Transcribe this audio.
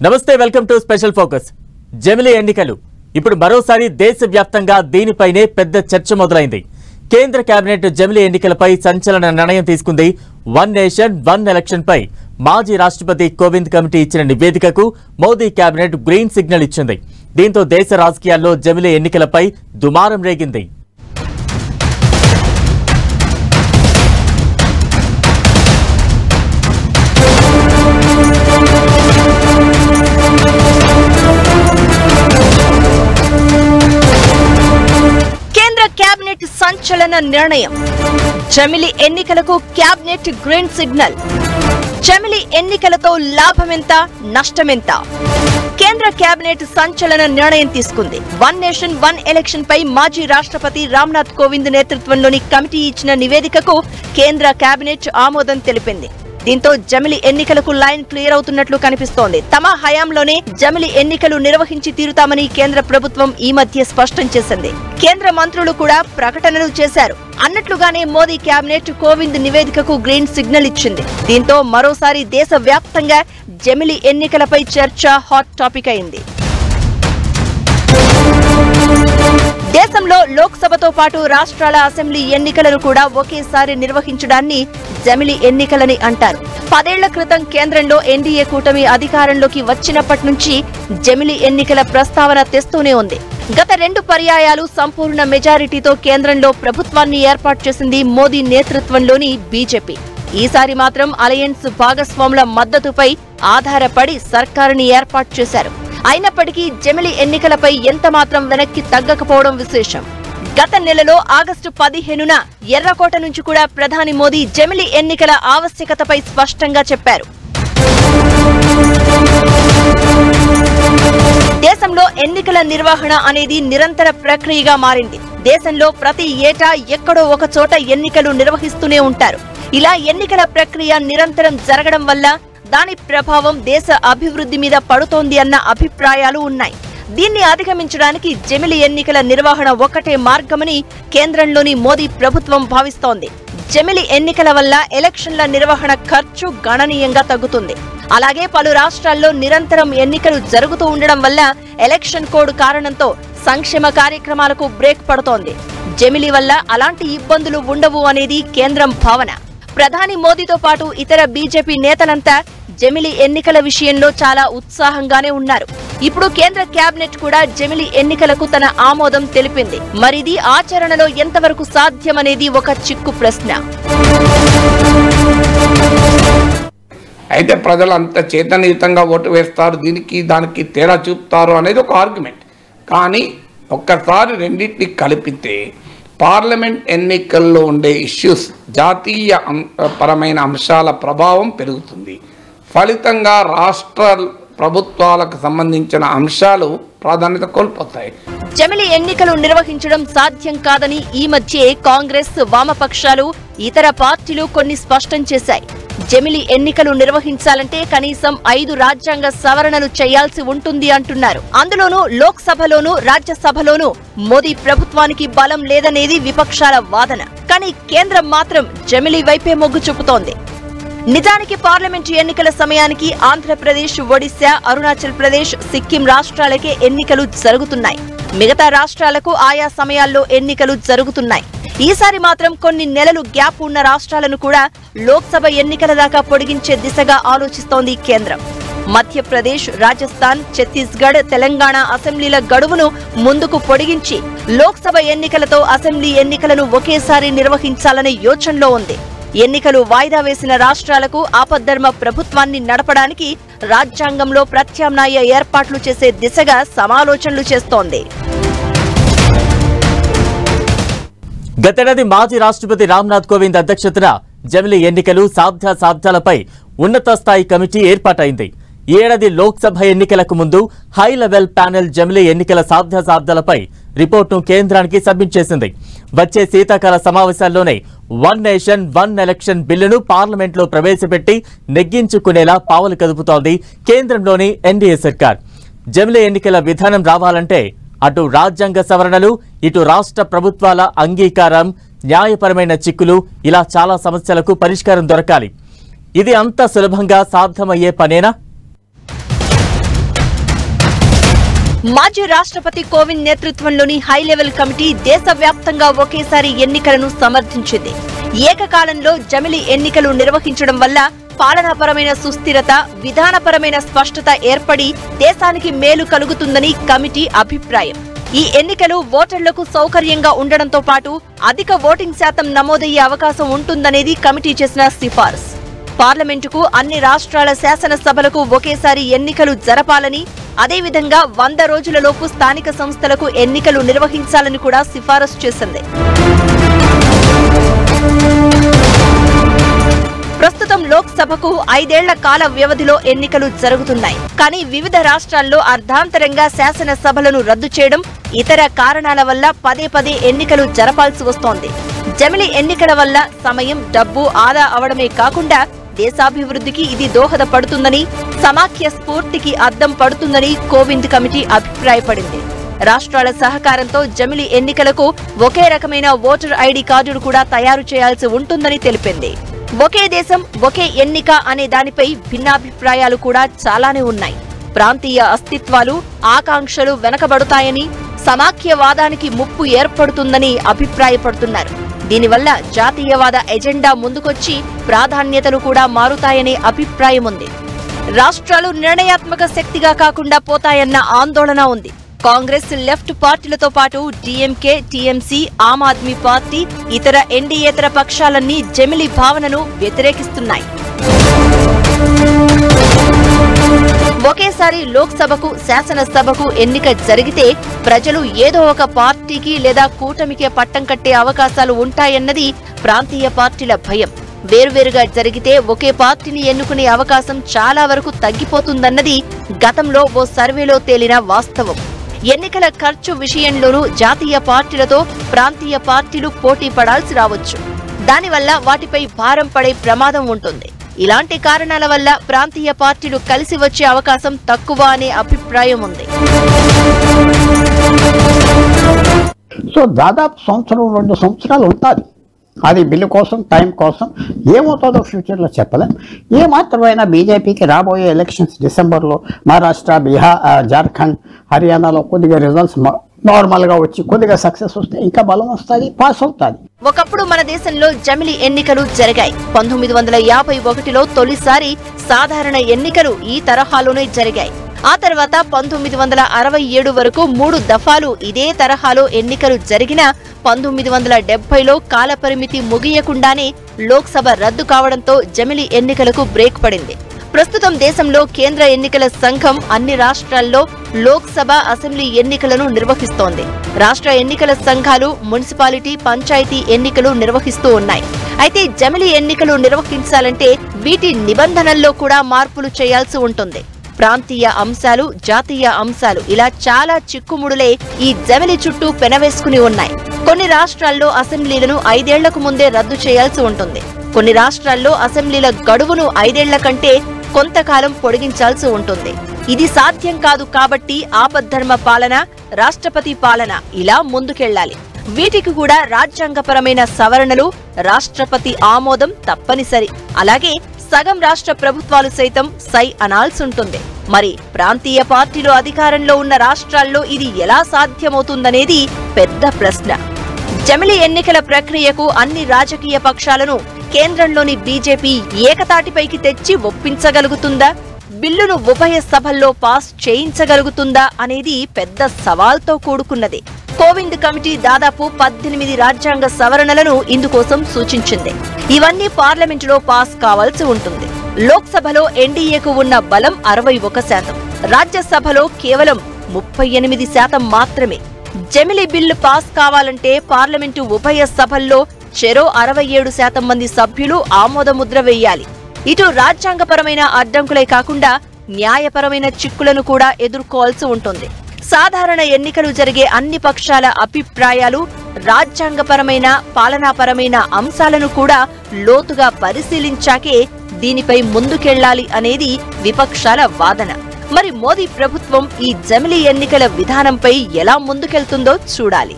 నమస్తే welcome to special focus. జమిలి ఎన్నికలు ఇప్పుడు మరోసారి దేశవ్యాప్తంగా దీనిపైనే పెద్ద చర్చ మొదలైంది. కేంద్ర కేబినెట్ జమిలి ఎన్నికలపై సంచలన నిర్ణయం తీసుకుంది. వన్ నేషన్ వన్ ఎలక్షన్ పై మాజీ రాష్ట్రపతి కోవింద్ కమిటీ ఇచ్చిన నివేదికకు మోదీ కేబినెట్ గ్రీన్ సిగ్నల్ ఇచ్చింది. దీంతో దేశ రాజకీయాల్లో జమిలి ఎన్నికలపై దుమారం రేగింది. కేబినెట్ సంచలన నిర్ణయం. జమిలి ఎన్నికలకు కేబినెట్ గ్రీన్ సిగ్నల్. జమిలి ఎన్నికలతో లాభమెంత, నష్టమెంత? కేంద్ర కేబినెట్ సంచలన నిర్ణయం తీసుకుంది. వన్ నేషన్ వన్ ఎలక్షన్ పై మాజీ రాష్ట్రపతి రామ్నాథ్ కోవింద్ నేతృత్వంలోని కమిటీ ఇచ్చిన నివేదికకు కేంద్ర కేబినెట్ ఆమోదం తెలిపింది. దీంతో జమిలి ఎన్నికలకు లైన్ క్లియర్ అవుతున్నట్లు కనిపిస్తోంది. తమ హయాంలోనే జమిలి ఎన్నికలు నిర్వహించి తీరుతామని కేంద్ర ప్రభుత్వం ఈ మధ్య స్పష్టం చేసింది. కేంద్ర మంత్రులు కూడా ప్రకటనలు చేశారు. అన్నట్లుగానే మోదీ కేబినెట్ కోవింద్ నివేదికకు గ్రీన్ సిగ్నల్ ఇచ్చింది. దీంతో మరోసారి దేశవ్యాప్తంగా జమిలి ఎన్నికలపై చర్చ హాట్ టాపిక్ అయింది. దేశంలో లోక్సభతో పాటు రాష్ట్రాల అసెంబ్లీ ఎన్నికలను కూడా ఒకేసారి నిర్వహించడాన్ని జమిలి ఎన్నికలని అంటారు. 10 ఏళ్ల క్రితం కేంద్రంలో ఎన్డీఏ కూటమి అధికారంలోకి వచ్చినప్పటి నుంచి జమిలి ఎన్నికల ప్రస్తావన తెస్తూనే ఉంది. గత 2 పర్యాయాలు సంపూర్ణ మెజారిటీతో కేంద్రంలో ప్రభుత్వాన్ని ఏర్పాటు చేసింది మోదీ నేతృత్వంలోని బీజేపీ. ఈసారి మాత్రం అలయన్స్ భాగస్వాముల మద్దతుపై ఆధారపడి సర్కారుని ఏర్పాటు చేశారు. అయినప్పటికీ జమిలి ఎన్నికలపై ఎంత మాత్రం వెనక్కి తగ్గకపోవడం విశేషం. గత నెలలో ఆగస్టు 15న ఎర్రకోట నుంచి కూడా ప్రధాని మోదీ జమిలి ఎన్నికల ఆవశ్యకతపై స్పష్టంగా చెప్పారు. దేశంలో ఎన్నికల నిర్వహణ అనేది నిరంతర ప్రక్రియగా మారింది. దేశంలో ప్రతి ఏటా ఎక్కడో ఒక చోట ఎన్నికలు నిర్వహిస్తూనే ఉంటారు. ఇలా ఎన్నికల ప్రక్రియ నిరంతరం జరగడం వల్ల దాని ప్రభావం దేశ అభివృద్ధి మీద పడుతోంది అన్న అభిప్రాయాలు ఉన్నాయి. దీన్ని అధిగమించడానికి జమిలి ఎన్నికల నిర్వహణ ఒక్కటే మార్గమని కేంద్రంలోని మోదీ ప్రభుత్వం భావిస్తోంది. జమిలి ఎన్నికల వల్ల ఎలక్షన్ల నిర్వహణ ఖర్చు గణనీయంగా తగ్గుతుంది. అలాగే పలు రాష్ట్రాల్లో నిరంతరం ఎన్నికలు జరుగుతూ ఉండడం వల్ల ఎలక్షన్ కోడ్ కారణంతో సంక్షేమ కార్యక్రమాలకు బ్రేక్ పడుతోంది. జమిలి వల్ల అలాంటి ఇబ్బందులు ఉండవు అనేది కేంద్రం భావన. ప్రధాని మోదీతో పాటు ఇతర బీజేపీ నేతలంతా జమిలి ఎన్నికల విషయంలో చాలా ఉత్సాహంగానే ఉన్నారు. ఇప్పుడు కేంద్ర కేబినెట్ కూడా జమిలి ఎన్నికలకు తన ఆమోదం తెలిపింది. మరిది ఆచరణలో ఎంతవరకు సాధ్యమనేది ఒక చిక్కు ప్రశ్న. అయితే ప్రజలు అంత చైతన్యయుతంగా ఓటు వేస్తారు, దీనికి దానికి తేడా చూపుతారు అనేది ఒక ఆర్గ్యుమెంట్. కానీ ఒక్కసారి రెండింటిని కలిపితే పార్లమెంట్ ఎన్నికల్లో ఉండే ఇష్యూస్, జాతీయ పరమైన అంశాల ప్రభావం పెరుగుతుంది. ఫలితంగా రాష్ట్ర ప్రభుత్వాలకు సంబంధించిన అంశాలు ప్రాధాన్యత కోల్పోతాయి. జమిలి ఎన్నికలు నిర్వహించడం సాధ్యం కాదని ఈ మధ్యే కాంగ్రెస్, వామపక్షాలు, ఇతర పార్టీలు కొన్ని స్పష్టం చేశాయి. జమిలి ఎన్నికలు నిర్వహించాలంటే కనీసం 5 రాజ్యాంగ సవరణలు చేయాల్సి ఉంటుంది అంటున్నారు. అందులోనూ లోక్సభలోనూ రాజ్యసభలోనూ మోదీ ప్రభుత్వానికి బలం లేదనేది విపక్షాల వాదన. కానీ కేంద్రం మాత్రం జమిలి వైపే మొగ్గు చూపుతోంది. నిజానికి పార్లమెంటు ఎన్నికల సమయానికి ఆంధ్రప్రదేశ్, ఒడిశా, అరుణాచల్ ప్రదేశ్, సిక్కిం రాష్ట్రాలకే ఎన్నికలు జరుగుతున్నాయి. మిగతా రాష్ట్రాలకు ఆయా సమయాల్లో ఎన్నికలు జరుగుతున్నాయి. ఈసారి మాత్రం కొన్ని నెలలు గ్యాప్ ఉన్న రాష్ట్రాలను కూడా లోక్సభ ఎన్నికల దాకా పొడిగించే దిశగా ఆలోచిస్తోంది కేంద్రం. మధ్యప్రదేశ్, రాజస్థాన్, ఛత్తీస్గఢ్, తెలంగాణ అసెంబ్లీల గడువును ముందుకు పొడిగించి లోక్సభ ఎన్నికలతో అసెంబ్లీ ఎన్నికలను ఒకేసారి నిర్వహించాలనే యోచనలో ఉంది. ఎన్నికలు వాయిదా వేసిన రాష్ట్రాలకు ఆపద్ధర్మ ప్రభుత్వాన్ని నడపడానికి రాజ్యాంగంలో ప్రత్యామ్నాయ ఏర్పాట్లు చేసే దిశగా సమాలోచనలు చేస్తోంది. గతేడాది మాజీ రాష్ట్రపతి రామ్నాథ్ కోవింద్ అధ్యక్షతన జమిలి ఎన్నికలు సాధ్యాసాధ్యాలపై ఉన్నత స్థాయి కమిటీ ఏర్పాటైంది. ఈ ఏడాది లోక్సభ ఎన్నికలకు ముందు హై లెవెల్ ప్యానెల్ జమిలి ఎన్నికల సాధ్యాసాధ్యాలపై రిపోర్టును కేంద్రానికి సబ్మిట్ చేసింది. వచ్చే శీతాకాల సమావేశాల్లోనే వన్ నేషన్ వన్ ఎలక్షన్ బిల్లును పార్లమెంట్లో ప్రవేశపెట్టి నెగ్గించుకునేలా పావులు కదుపుతోంది కేంద్రంలోని ఎన్డీఏ సర్కార్. జమిలి ఎన్నికల విధానం రావాలంటే అటు రాజ్యాంగ సవరణలు, ఇటు రాష్ట్ర ప్రభుత్వాల అంగీకారం, న్యాయపరమైన చిక్కులు, ఇలా చాలా సమస్యలకు పరిష్కారం దొరకాలి. ఇది అంత సులభంగా సాధ్యమయ్యే పనేనా? మాజీ రాష్ట్రపతి కోవింద్ నేతృత్వంలోని హై లెవెల్ కమిటీ దేశవ్యాప్తంగా ఒకేసారి ఎన్నికలను సమర్థించింది. ఏకకాలంలో జమిలి ఎన్నికలు నిర్వహించడం వల్ల పాలనాపరమైన సుస్థిరత, విధానపరమైన స్పష్టత ఏర్పడి దేశానికి మేలు కలుగుతుందని కమిటీ అభిప్రాయం. ఈ ఎన్నికలు ఓటర్లకు సౌకర్యంగా ఉండడంతో పాటు అధిక ఓటింగ్ శాతం నమోదయ్యే అవకాశం ఉంటుందనేది కమిటీ చేసిన సిఫారసు. పార్లమెంటుకు, అన్ని రాష్ట్రాల శాసనసభలకు ఒకేసారి ఎన్నికలు జరపాలని, అదేవిధంగా 100 రోజులలోపు స్థానిక సంస్థలకు ఎన్నికలు నిర్వహించాలని కూడా సిఫారసు చేసింది. ప్రస్తుతం లోక్సభకు 5 ఏళ్ల కాల వ్యవధిలో ఎన్నికలు జరుగుతున్నాయి. కానీ వివిధ రాష్ట్రాల్లో అర్ధాంతరంగా శాసనసభలను రద్దు చేయడం, ఇతర కారణాల వల్ల పదే పదే ఎన్నికలు జరపాల్సి వస్తోంది. జమిలి ఎన్నికల వల్ల సమయం, డబ్బు ఆదా అవడమే కాకుండా దేశాభివృద్ధికి ఇది దోహదపడుతుందని, సమాఖ్య స్ఫూర్తికి అద్దం పడుతుందని కోవింద్ కమిటీ అభిప్రాయపడింది. రాష్ట్రాల సహకారంతో జమిలి ఎన్నికలకు ఒకే రకమైన ఓటర్ ఐడి కార్డును కూడా తయారు చేయాల్సి ఉంటుందని తెలిపింది. ఒకే దేశం, ఒకే ఎన్నిక అనే దానిపై భిన్నాభిప్రాయాలు కూడా చాలానే ఉన్నాయి. ప్రాంతీయ అస్తిత్వాలు, ఆకాంక్షలు వెనకబడతాయని, సమాఖ్యవాదానికి ముప్పు ఏర్పడుతుందని అభిప్రాయపడుతున్నారు. దీనివల్ల జాతీయవాద ఎజెండా ముందుకొచ్చి ప్రాధాన్యతలు కూడా మారుతాయనే అభిప్రాయం ఉంది. రాష్ట్రాలు నిర్ణయాత్మక శక్తిగా కాకుండా పోతాయన్న ఆందోళన ఉంది. కాంగ్రెస్, లెఫ్ట్ పార్టీలతో పాటు DMK, TMC, Aam Aadmi party, ఇతర ఎన్డీయేతర పక్షాలన్నీ జమిలి భావనను వ్యతిరేకిస్తున్నాయి. ఒకేసారి లోక్సభకు, శాసనసభకు ఎన్నిక జరిగితే ప్రజలు ఏదో ఒక పార్టీకి లేదా కూటమికి పట్టం కట్టే అవకాశాలు ఉంటాయన్నది ప్రాంతీయ పార్టీల భయం. వేర్వేరుగా జరిగితే ఒకే పార్టీని ఎన్నుకునే అవకాశం చాలా వరకు తగ్గిపోతుందన్నది గతంలో ఓ సర్వేలో తేలిన వాస్తవం. ఎన్నికల ఖర్చు విషయంలోనూ జాతీయ పార్టీలతో ప్రాంతీయ పార్టీలు పోటీ పడాల్సి రావచ్చు. దానివల్ల వాటిపై భారం పడే ప్రమాదం ఉంటుంది. ఇలాంటి కారణాల వల్ల ప్రాంతీయ పార్టీలు కలిసి వచ్చే అవకాశం తక్కువ అనే అభిప్రాయం ఉంది. సో దాదాపు 1-2 సంవత్సరాలు ఉంటుంది. అది బిల్లు కోసం, టైం కోసం. ఏమవుతుందో ఫ్యూచర్లో చెప్పలేం. ఏమాత్రమైనా బీజేపీకి రాబోయే ఎలక్షన్స్ డిసెంబర్లో మహారాష్ట్ర, బీహార్, జార్ఖండ్, హర్యానాలో కొద్దిగా రిజల్ట్స్ నార్మల్గా వచ్చి కొద్దిగా సక్సెస్ వస్తే ఇంకా బలం వస్తుంది, పాస్ అవుతుంది. ఒకప్పుడు మన దేశంలో జమిలి ఎన్నికలు జరిగాయి. 1951లో తొలిసారి సాధారణ ఎన్నికలు ఈ తరహాలోనే జరిగాయి. ఆ తర్వాత 1967 వరకు 3 దఫాలు ఇదే తరహాలో ఎన్నికలు జరిగినా 1970లో కాలపరిమితి ముగియకుండానే లోక్సభ రద్దు కావడంతో జమిలి ఎన్నికలకు బ్రేక్ పడింది. ప్రస్తుతం దేశంలో కేంద్ర ఎన్నికల సంఘం అన్ని రాష్ట్రాల్లో లోక్సభ, అసెంబ్లీ ఎన్నికలను నిర్వహిస్తోంది. రాష్ట్ర ఎన్నికల సంఘాలు మున్సిపాలిటీ, పంచాయతీ ఎన్నికలు నిర్వహిస్తూ ఉన్నాయి. అయితే జమిలి ఎన్నికలు నిర్వహించాలంటే వీటి నిబంధనల్లో కూడా మార్పులు చేయాల్సి ఉంటుంది. ప్రాంతీయ అంశాలు, జాతీయ అంశాలు ఇలా చాలా చిక్కుముడులే ఈ జమిలి చుట్టూ పెనవేసుకుని ఉన్నాయి. కొన్ని రాష్ట్రాల్లో అసెంబ్లీలను 5 ఏళ్లకు ముందే రద్దు చేయాల్సి ఉంటుంది. కొన్ని రాష్ట్రాల్లో అసెంబ్లీల గడువును 5 ఏళ్ల కంటే కొంతకాలం పొడిగించాల్సి ఉంటుంది. ఇది సాధ్యం కాదు కాబట్టి ఆపద్ధర్మ పాలన, రాష్ట్రపతి పాలన ఇలా ముందుకెళ్లాలి. వీటికి కూడా రాజ్యాంగపరమైన సవరణలు, రాష్ట్రపతి ఆమోదం తప్పనిసరి. అలాగే సగం రాష్ట్ర ప్రభుత్వాలు సైతం సై అనాల్సుంటుంది. మరి ప్రాంతీయ పార్టీలు అధికారంలో ఉన్న రాష్ట్రాల్లో ఇది ఎలా సాధ్యమవుతుందనేది పెద్ద ప్రశ్న. జమిలి ఎన్నికల ప్రక్రియకు అన్ని రాజకీయ పక్షాలను కేంద్రంలోని బీజేపీ ఏకతాటిపైకి తెచ్చి ఒప్పించగలుగుతుందా? బిల్లును ఉభయ సభల్లో పాస్ చేయించగలుగుతుందా అనేది పెద్ద సవాల్తో కూడుకున్నది. కోవింద్ కమిటీ దాదాపు 18 రాజ్యాంగ సవరణలను ఇందుకోసం సూచించింది. ఇవన్నీ పార్లమెంటులో పాస్ కావాల్సి ఉంటుంది. లోక్సభలో ఎన్డీఏకు ఉన్న బలం 61%, రాజ్యసభలో కేవలం 38% మాత్రమే. జమిలి బిల్లు పాస్ కావాలంటే పార్లమెంటు ఉభయ సభల్లో చెరో 67% మంది సభ్యులు ఆమోదముద్ర వేయాలి. ఇటు రాజ్యాంగపరమైన అడ్డంకులే కాకుండా న్యాయపరమైన చిక్కులను కూడా ఎదుర్కోవాల్సి ఉంటుంది. సాధారణ ఎన్నికలు జరిగే అన్ని పక్షాల అభిప్రాయాలు, రాజ్యాంగపరమైన, పాలనాపరమైన అంశాలను కూడా లోతుగా పరిశీలించాకే దీనిపై ముందుకెళ్లాలి అనేది విపక్షాల వాదన. మరి మోదీ ప్రభుత్వం ఈ జమిలి ఎన్నికల విధానంపై ఎలా ముందుకెళ్తుందో చూడాలి.